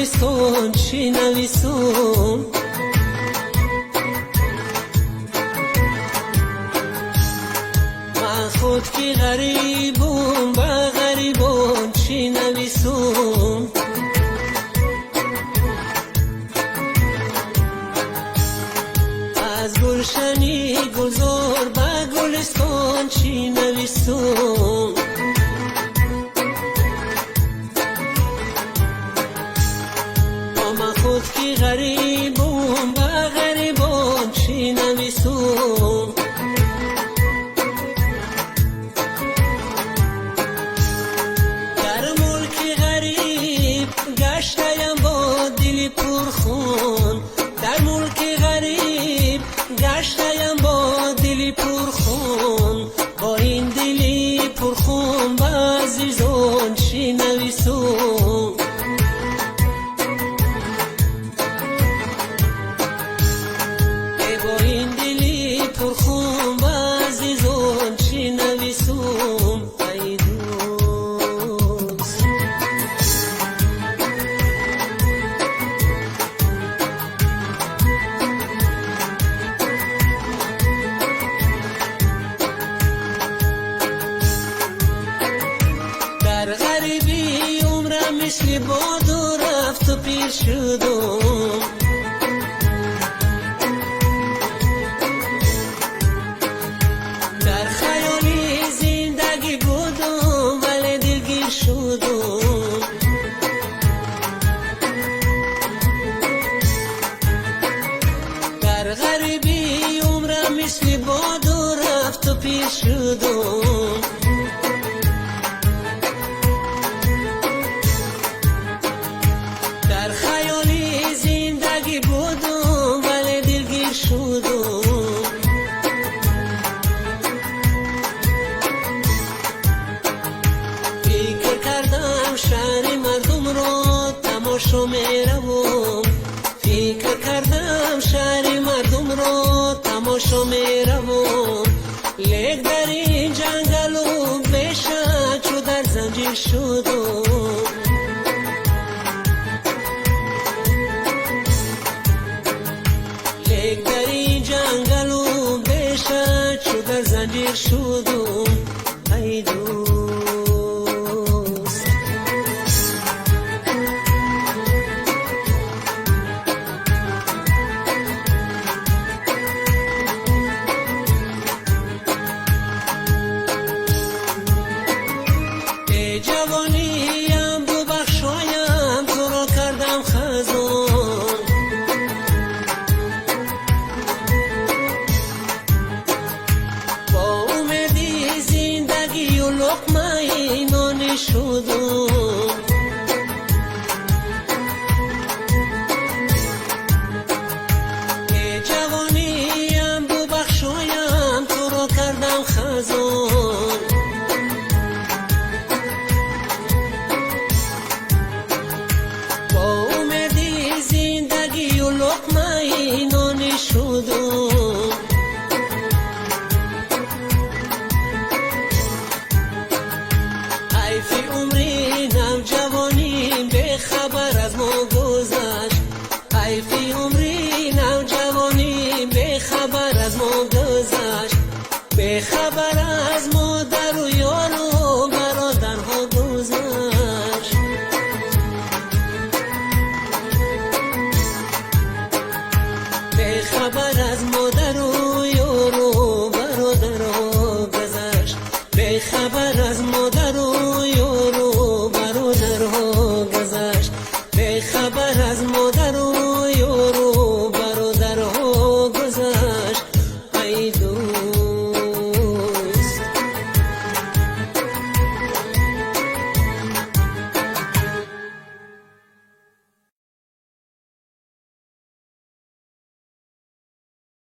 گلستان چی نویسم؟ من خود که غریبم با غریبان چی نویسم؟ از گلشنی گلزار با گلستان چی نویسم؟ من خود که غریبم با غریبان چی نویسم؟ در ملک غریب گشتم با دل پرخون، در ملک غریب گشتم با دل پرخون، با این دل پرخون با عزیزان چی نویسم؟ پرخون با عزیزان چی نویسم؟ ای دوست در غریبی عمرم مثل باد و رفت و پیر شدم، در خیالی زندگی بودم ولی دلگیر شدم، در غریبی عمرم مثل باد و رفت و پیر شدم، در خیالی زندگی بودم ولی دلگیر شدم. فکر کردم شهر مردم را تماشا میروم، فکر کردم شهر مردم را تماشا میروم، لیک در این جنگل و بشه چو در زنجیر شدم، لیک در این جنگل و بشه چو در زنجیر شدم. ای دوست جوانیم ببخشایم تو را کردم خزان، با امیدی زندگی و لقمه نان شدم، جوانیم ببخشایم تو را کردم خزان، زندگی و لقمه نان شدم، حیف عمری نوجوانی به خبر از ما گذشت، حیف عمری نوجوانی به خبر از ما گذشت، به خبر از مادر و یار و برادرها گذشت، به خبر از مادر و یار و برادرها گذشت، به خبر از مادر و یار و برادرها گذشت، به خبر از مادر و یار